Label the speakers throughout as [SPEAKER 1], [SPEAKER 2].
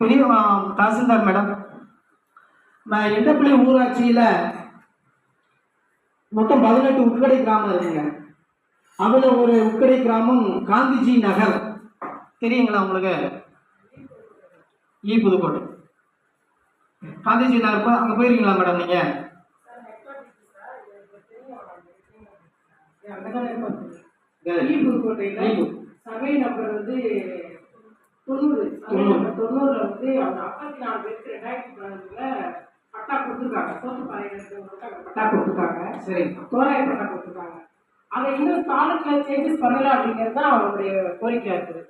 [SPEAKER 1] பெரிய தாசில்தார் மேடம், எண்டப்பள்ளி ஊராட்சியில மொத்தம் 18 உட்கடை கிராமம் இருக்குங்க. அதுல ஒரு உட்கடை கிராமம் காந்திஜி நகர், தெரியுங்களா உங்களுக்கு? புதுக்கோட்டை காந்திஜி நகர் அங்க போயிருக்கீங்களா மேடம் நீங்க?
[SPEAKER 2] சபை நம்பர் வந்து 90 வந்து அவங்க 54 பேருக்கு 2014 பட்டா கொடுத்துருக்காங்க. பட்டா கொடுத்துருக்காங்க. சரி, தோராய பட்டா கொடுத்துருக்காங்க. அதை இன்னும் காலத்துல சேஞ்சஸ் பண்ணல அப்படிங்கிறது தான் அவங்களுடைய கோரிக்கையா இருக்குது.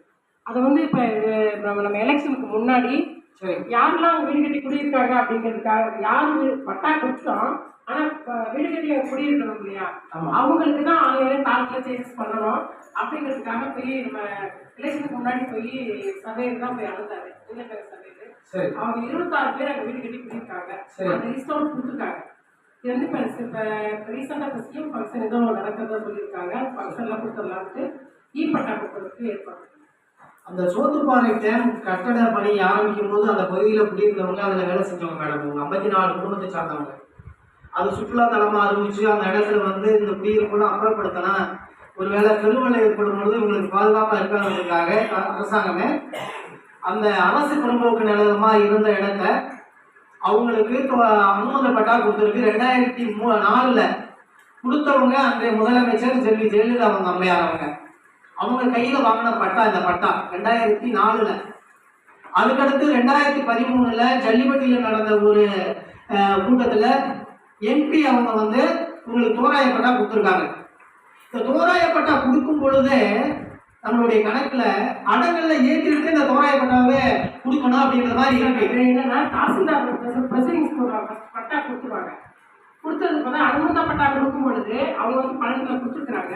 [SPEAKER 2] அதை வந்து இப்ப நம்ம எலெக்ஷனுக்கு முன்னாடி யாரெல்லாம் வீடு கட்டி குடியிருக்காங்க அப்படிங்கிறதுக்காக யாரு பட்டா கொடுத்தோம், ஆனா வீடு கட்டி குடியிருக்கணும் இல்லையா, அவங்களுக்கு தான் காலத்துல சேஞ்சஸ் பண்ணணும் அப்படிங்கிறதுக்காக போய் நம்ம எலெக்ஷனுக்கு முன்னாடி போய் சபையில தான் போய் அழுதாரு. இல்லக்கரை சபையில அவங்க 26 பேர் அங்க வீடு கட்டி குடியிருக்காங்க. அந்த லிஸ்ட் அவுட் கொடுத்துருக்காங்க. இது வந்து இப்ப ரீசெண்டா சிஎம் ஃபங்க்ஷன் ஏதோ நடக்கிறதா சொல்லியிருக்காங்க. ஃபங்க்ஷன்லாம் கொடுத்துடலான்ட்டு பட்டா கொடுக்கறதுக்கு ஏற்பாடு.
[SPEAKER 1] அந்த சோத்துப்பாறை டேம் கட்டட பணி ஆரம்பிக்கும் போது அந்த பகுதியில் குடியிருந்தவங்க அதில் வேலை செஞ்சவங்க மேடம், 54 குடும்பத்தை சார்ந்தவங்க. அது சுற்றுலா தலமாக அறிவிச்சு அந்த இடத்துல வந்து இந்த குடியிருப்புலாம் அப்புறப்படுத்தலாம், ஒருவேளை பெருமழை ஏற்படும் பொழுது உங்களுக்கு பாதுகாப்பாக இருக்காததுக்காக அரசாங்கமே அந்த அரசு புறம்போக்கு நிலமாக இருந்த இடத்த அவங்களுக்கு அனுமதி பட்டா கொடுத்துருக்கு. 2004 கொடுத்தவங்க அன்றைய முதலமைச்சர் செல்வி ஜெயலலிதா அவங்க அம்மையார் அவங்க கையில் வாங்கின பட்டா இந்த பட்டா 2004. அதுக்கடுத்து 2013 ஜல்லிக்கட்டில் நடந்த ஒரு கூட்டத்தில் எம்பி அவங்க வந்து உங்களுக்கு தோராய பட்டா கொடுத்துருக்காங்க. இந்த தோராய பட்டா கொடுக்கும் பொழுதே நம்மளுடைய கணக்கில் அடங்கல்ல ஏற்றிட்டு இந்த தோராய பட்டாவே கொடுக்கணும் அப்படிங்கிற மாதிரி இருக்கு.
[SPEAKER 2] என்னன்னா தாசில்தார் பட்டா கொடுத்துருவாங்க. கொடுத்ததுக்கு வந்து அனுமந்த பட்டா கொடுக்கும் பொழுது அவங்க வந்து பணத்தில் கொடுத்துருக்குறாங்க.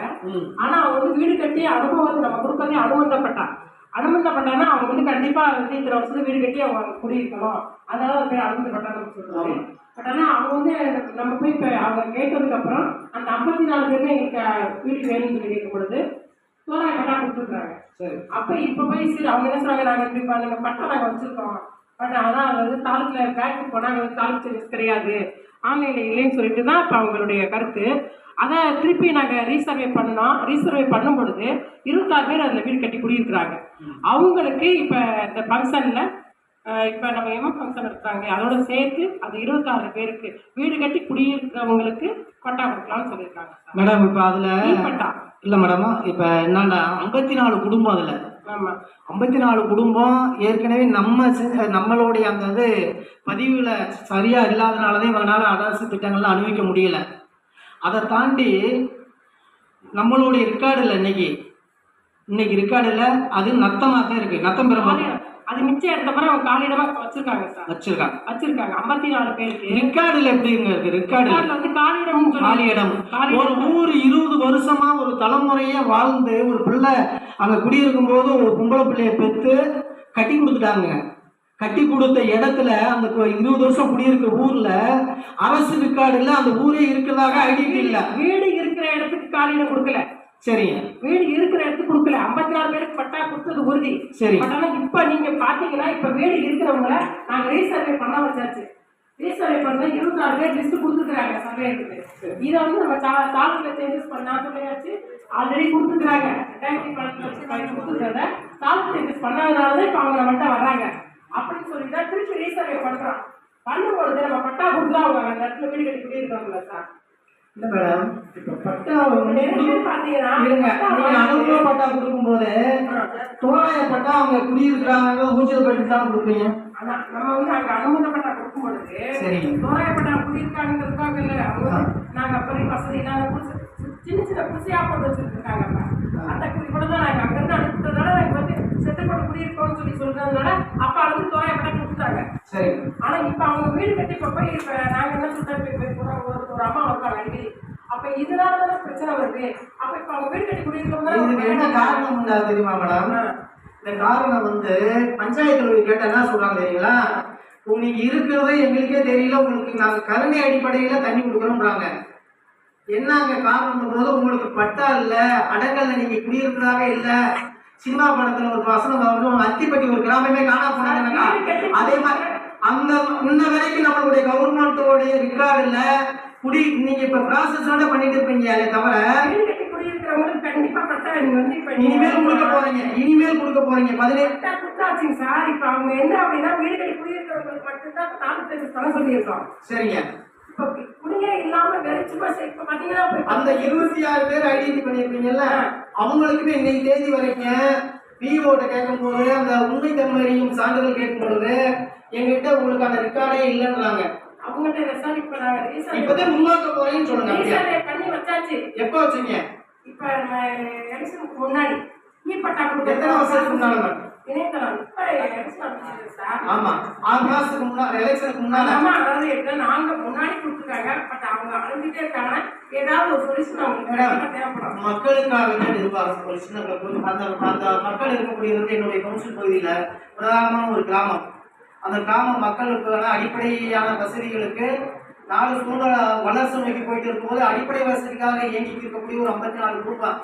[SPEAKER 2] ஆனா அவங்க வந்து வீடு கட்டி அனுபவத்தை நம்ம கொடுக்கறதே அனுமந்த பட்டா. அனுமந்த பட்டானா அவங்க வந்து கண்டிப்பா வந்து இத்தனை வருஷத்துல வீடு கட்டி அவங்க குடியிருக்கணும், அதனால பேர் அனுமந்த பட்டா சொல்றாங்க. பட் ஆனா அவங்க வந்து நம்ம போய் இப்ப அவங்க கேட்டதுக்கு அப்புறம் அந்த 54 பேருமே எங்களுக்கு வீடு வேணும்னு சொல்லி கேட்கும் பொழுது தோராய பட்டா கொடுத்துருக்காங்க. அப்ப இப்ப போய் சரி அவங்க என்ன சொல்றாங்க, நாங்க இப்படி பண்ணுங்க பட்டா நாங்க வச்சிருக்கோம், பட் ஆனா அது வந்து தாலுக்குல பேங்க்கு போனா தாலுக்கு சர்வீஸ் கிடையாது, ஆன்லைன்ல இல்லைன்னு சொல்லிட்டு தான் இப்போ அவங்களுடைய கருத்து. அதை திருப்பி நாங்கள் ரீசர்வே பண்ணோம். ரீசர்வே பண்ணும் பொழுது 26 பேர் அதில் வீடு கட்டி குடியிருக்கிறாங்க. அவங்களுக்கு இப்போ இந்த ஃபங்க்ஷனில் இப்போ நம்ம எம்எஃப் ஃபங்க்ஷன் இருக்காங்க, அதோட சேர்த்து அது 26 பேருக்கு வீடு கட்டி குடியிருக்கிறவங்களுக்கு பட்டா கொடுக்கலாம்னு சொல்லியிருக்காங்க
[SPEAKER 1] மேடம். இப்போ அதில்
[SPEAKER 2] பட்டா
[SPEAKER 1] இல்லை மேடம், இப்போ என்னன்னா 54 குடும்பம், அதில் 54 குடும்பம் ஏற்கனவே நம்மளுடைய அந்த இது பதிவில் சரியாக இல்லாதனாலதான் இவங்களால அரசு திட்டங்கள்லாம் அனுபவிக்க முடியல. அதை தாண்டி நம்மளுடைய ரெக்கார்டு இல்லை, இன்னைக்கு ரெக்கார்டு இல்லை, அது நத்தமாக தான் இருக்கு. நத்தம் பெருமாள்
[SPEAKER 2] அது மிச்சம் எடுத்தப்பறம் அவங்க காலிடமா வச்சிருக்காங்க சார், வச்சிருக்காங்க 54 பேருக்கு.
[SPEAKER 1] ரெக்கார்டுல எப்படிங்க இருக்கு? ரெக்கார்டுல
[SPEAKER 2] வந்து காலியிடம்
[SPEAKER 1] ஒரு ஊர் 20 வருஷமா ஒரு தலைமுறையே வாழ்ந்து ஒரு பிள்ளை அங்க குடியிருக்கும் போது ஒரு பொம்பளை பிள்ளைய பெற்று கட்டி கொடுத்துட்டாங்க. கட்டி கொடுத்த இடத்துல அந்த 20 வருஷம் குடியிருக்கிற ஊர்ல அரசு ரெக்கார்டுல அந்த ஊரே இருக்கிறதாக ஐடென்டி இல்ல.
[SPEAKER 2] வீடு இருக்கிற இடத்துக்கு காலியிடம் கொடுக்கல.
[SPEAKER 1] சரிங்க,
[SPEAKER 2] வீடு இருக்கிற இடத்துக்கு கொடுக்கல. 54 பேருக்கு பட்டா கொடுத்தது உறுதி.
[SPEAKER 1] சரி,
[SPEAKER 2] ஆனா இப்ப நீங்க பாத்தீங்கன்னா இப்ப வீடு இருக்கிறவங்க நாங்க ரீசர்வே பண்ண வச்சாச்சு. ரீசர்வே பண்ண 26 பேர் லிஸ்ட் கொடுத்துருக்காங்க சபையிற்கு. இதை வந்து நம்ம தாலுக்குல சேஞ்சஸ் பண்ணா சொல்லியாச்சு, ஆல்ரெடி கொடுத்துருக்காங்க. 2012 கொடுத்துருக்கிறத தாலுக்கு சேஞ்சஸ் பண்ணாதனாலதான் இப்ப அவங்க நம்மகிட்ட வர்றாங்க அப்படின்னு சொல்லிதான் திருப்பி ரீசர்வே பண்றோம். பண்ணும்பொழுது நம்ம பட்டா கொடுத்தா அவங்க அந்த இடத்துல வீடு கட்டி குடியிருக்காங்களா சார்?
[SPEAKER 1] இல்ல மேடம், இப்ப பட்டா அனுபவ பட்டா கொடுக்கும் போது தோராய பட்டா அவங்க குடியிருக்கிறாங்க ஊச்சல் பட்டு தான் கொடுப்பீங்க.
[SPEAKER 2] நம்ம வந்து அங்க அனுமதி பட்டா கொடுக்கும் பொழுது தோராய பட்டா குடியிருக்காங்கிறதுக்காக இல்ல, அவங்க நாங்க அப்படி வசதி இல்லாத சின்ன சின்ன குடிசையா போட்டு வச்சிருக்காங்க. அந்த இவ்வளவுதான் நாங்க அங்கிருந்து அனுப்பிட்டதால நாங்க வந்து செட்டு போட்டு குடியிருக்கோம்னு சொல்லி சொல்றதுனால அப்ப வந்து தோராய பட்டா கொடுத்துட்டாங்க.
[SPEAKER 1] சரி,
[SPEAKER 2] ஆனா இப்ப அவங்க வீடு கட்டி போய் இப்ப நாங்க என்ன சொல்றோம், ஒரு அம்மா இருக்காங்க அடிக்கடி, அப்ப இதனாலதான பிரச்சனை வருது. அப்ப இப்ப அவங்க வீடு கட்டி குடியிருக்கோம்.
[SPEAKER 1] என்ன காரணம் தெரியுமா மேடம்? இந்த காரணம் வந்து பஞ்சாயத்துல கேட்ட என்ன சொல்றாங்க தெரியுங்களா, உங்களுக்கு இருக்கிறதே எங்களுக்கே தெரியல, உங்களுக்கு நாங்க கருணை அடிப்படையில தண்ணி கொடுக்குறோம்ன்றாங்க. என்னங்க காரணம் போது உங்களுக்கு பட்டா இல்ல, அடங்கல்ல நீங்க குடியிருக்கிறதாக இல்ல, சினிமா படத்துல ஒரு வசனம் வரும், அத்திப்பட்டி ஒரு கிராமமே காணா போனாங்க. அதே மாதிரி அந்த இன்ன வரைக்கும் நம்மளுடைய கவர்மெண்டோடைய ரெக்கார்டுல நீங்க இப்ப ப்ராசஸோட பண்ணிட்டு இருப்பீங்க. அதை தவிர
[SPEAKER 2] கண்டிப்பா பட்டா நீங்க வந்து இப்ப
[SPEAKER 1] இனிமேல் கொடுக்க போறீங்க 18
[SPEAKER 2] கொடுத்தாச்சுங்க சார். இப்ப அவங்க என்ன அப்படின்னா வீடு கட்டி குடியிருக்கிறவங்களுக்கு மட்டும்தான் தாலுக்கு பணம் சொல்லியிருக்கோம்.
[SPEAKER 1] சரிங்க.
[SPEAKER 2] இப்ப குடியே இல்லாம வெறிச்சுமா இப்ப பாத்தீங்கன்னா
[SPEAKER 1] அந்த 26 பேர் ஐடென்டி பண்ணிருப்பீங்கல்ல, அவங்களுக்குமே இன்னைக்கு தேதி வரைக்கும் பிஓட்ட கேட்கும் போது அந்த உண்மை தன்மையும் சான்றிதழ் கேட்கும் பொழுது எங்ககிட்ட உங்களுக்கு அந்த ரெக்கார்டே இல்லைன்றாங்க.
[SPEAKER 2] அவங்ககிட்ட சார்
[SPEAKER 1] இப்பதான் உருவாக்க போறேன்னு சொல்லுங்க.
[SPEAKER 2] பண்ணி வச்சாச்சு.
[SPEAKER 1] எப்ப வச்சீங்க?
[SPEAKER 2] இப்ப எலெக்ஷனுக்கு முன்னாடி பட்டா கொடுக்க
[SPEAKER 1] எத்தனை வருஷத்துக்கு முன்னால?
[SPEAKER 2] இணையதளம் இப்ப எலெக்ஷன் சார்.
[SPEAKER 1] ஆமா, 6 மாசத்துக்கு முன்னாடி எலெக்ஷனுக்கு முன்னால.
[SPEAKER 2] ஆமா, அதாவது நாங்க முன்னாடி கொடுத்துருக்காங்க. பட் அவங்க அழுந்துட்டே இருக்காங்க. ஏதாவது ஒரு சொல்யூஷன் அவங்களுக்கு தேவைப்படும்.
[SPEAKER 1] மக்களுக்காக நிர்வாகம் ஒரு சின்ன அந்த மக்கள் இருக்கக்கூடியது என்னுடைய கவுன்சில் பகுதியில பிரதானமான ஒரு கிராமம். அந்த கிராம மக்களுக்கான அடிப்படையான வசதிகளுக்கு நாடு சூழல் வளர்ச்சி நோக்கி போயிட்டு இருக்கும்போது அடிப்படை வசதிக்காக இயங்கிட்டு இருக்கக்கூடிய ஒரு 54 குடும்பம்.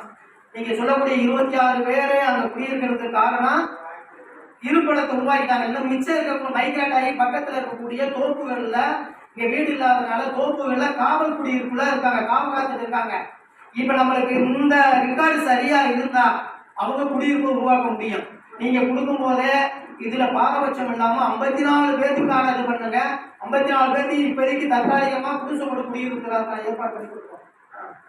[SPEAKER 1] நீங்க சொல்லக்கூடிய 26 பேரை அங்க குடியிருக்கிறதுக்கு காரணம் இருப்பிடத்தை உருவாக்கிட்டாங்க. இன்னும் மிச்சம் இருக்க மைக்ரேட் ஆகி பக்கத்துல இருக்கக்கூடிய தோப்புகள்ல இங்க வீடு இல்லாதனால தோப்புகள்ல காவல் குடியிருப்புல இருக்காங்க, காவல் காத்துட்டு இருக்காங்க. இப்ப நம்மளுக்கு இந்த ரெக்கார்டு சரியா இருந்தா அவங்க குடியிருப்பு உருவாக்க முடியும். நீங்க கொடுக்கும் போதே இதுல பாரபட்சம் இல்லாம 54 பேருக்கான இது பண்ணுங்க. 54 பேருக்கு இப்போதைக்கு தற்காலிகமா புதுசு கூட குடியிருக்கிறதுக்கான ஏற்பாடு பண்ணி கொடுப்போம்.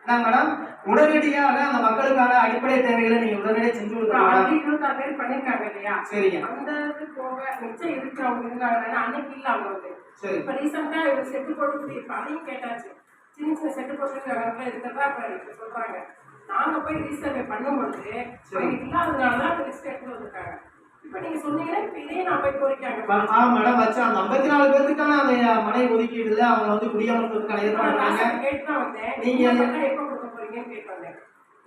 [SPEAKER 1] என்ன மேடம், உடனடியாக அந்த மக்களுக்கான அடிப்படை தேவைகளை நீங்க உடனடியாக செஞ்சு கொடுக்கலாம்.
[SPEAKER 2] 26 பேர் பண்ணிருக்காங்க இல்லையா?
[SPEAKER 1] சரிங்க.
[SPEAKER 2] அந்த இது போக மிச்சம் இருக்கிறவங்க இருந்தாங்கன்னா அன்னைக்கு இல்ல அவங்க வந்து.
[SPEAKER 1] சரி.
[SPEAKER 2] இப்ப ரீசெண்டா இவர் செட்டு போட்டு குடியிருப்பா, அதையும் கேட்டாச்சு. சின்ன சின்ன செட்டு போட்டு இருக்கிறதா இப்ப சொல்றாங்க. நாங்க போய் ரீசர்வே பண்ணும்பொழுது அவங்க இல்லாததுனாலதான் லிஸ்ட் எடுத்து வந்திருக்காங்க. இப்ப நீங்க சொன்னீங்கன்னா இப்ப இதே நான் போய் கோரிக்காங்க.
[SPEAKER 1] மேடம் வச்சு அந்த 54 பேருக்கான அந்த மனை ஒதுக்கீடுல அவங்க வந்து குடியமர்த்ததுக்கான ஏற்பாடு
[SPEAKER 2] கேட்டுதான் வந்தேன். நீங்க எப்ப கொடுக்க போறீங்கன்னு கேட்டு வந்தேன்.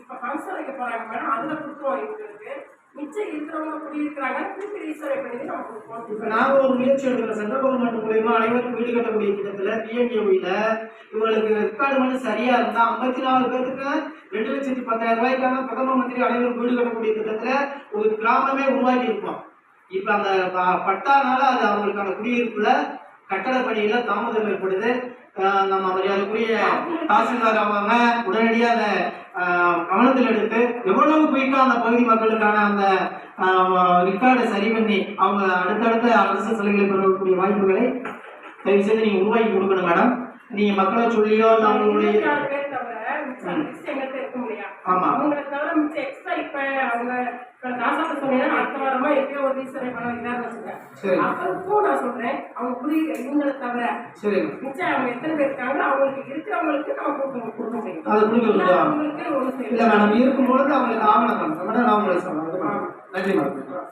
[SPEAKER 2] இப்ப ஃபங்க்ஷன் வைக்க போறாங்க மேடம், அதுல கொடுத்துருவோம். இவங்களுக்கு மிச்சம் இருக்கிறவங்க குடியிருக்கிறாங்க, திருப்பி ரீசர்வே பண்ணி நம்ம கொடுப்போம்.
[SPEAKER 1] இப்ப நாங்க ஒரு முயற்சி எடுக்கிற சென்ட்ரல் கவர்மெண்ட் மூலியமா அனைவருக்கும் வீடு கட்டக்கூடிய திட்டத்துல பிஎம்ஏவில இவங்களுக்கு ரெக்கார்டு மட்டும் சரியா இருந்தா 54 பேருக்கு 2,10,000 ரூபாய்க்கான பிரதம மந்திரி அனைவரும் வீடு கட்டக்கூடிய திட்டத்துல ஒரு கிராமமே உருவாக்கி இருப்போம். இப்ப அந்த பட்டானால அது அவங்களுக்கான குடியிருப்புல கட்டட பணியில தாமதம் ஏற்படுது. நம்ம மரியாதைக்குரிய தாசில்தார் அவங்க உடனடியாக அதை கவனத்தில் எடுத்து எவ்வளவு குயிக்கா அந்த பகுதி மக்களுக்கான அந்த ரெக்கார்டை சரி பண்ணி அவங்க அடுத்தடுத்த அரசு சலுகைகளை பெறக்கூடிய வாய்ப்புகளை தயவு செய்து நீங்க உருவாக்கி கொடுக்கணும் மேடம். நீங்க மக்களை சொல்லியோ அவங்களுடைய ஆமா
[SPEAKER 2] அவங்களை தவிர மிச்சம் எக்ஸ்ட்ரா இப்ப அவங்க தாசாட்ட சொன்னீங்கன்னா அடுத்த வாரமா எப்பயோ ஒரு ரீசர்வே பண்ண இதாக வச்சுருக்கேன். அப்புறம் நான் சொல்றேன் அவங்க புரிய இவங்களை தவிர மிச்சம் அவங்க எத்தனை பேர் இருக்காங்களோ அவங்களுக்கு இருக்கிறவங்களுக்கு நம்ம கொடுக்க முடியும்.
[SPEAKER 1] அதை கொடுக்க
[SPEAKER 2] அவங்களுக்கு ஒன்று
[SPEAKER 1] இல்லை மேடம் இருக்கும்பொழுது அவங்களுக்கு ஆவணம் மேடம் நான் உங்களுக்கு சொல்றேன். நன்றி மேடம்.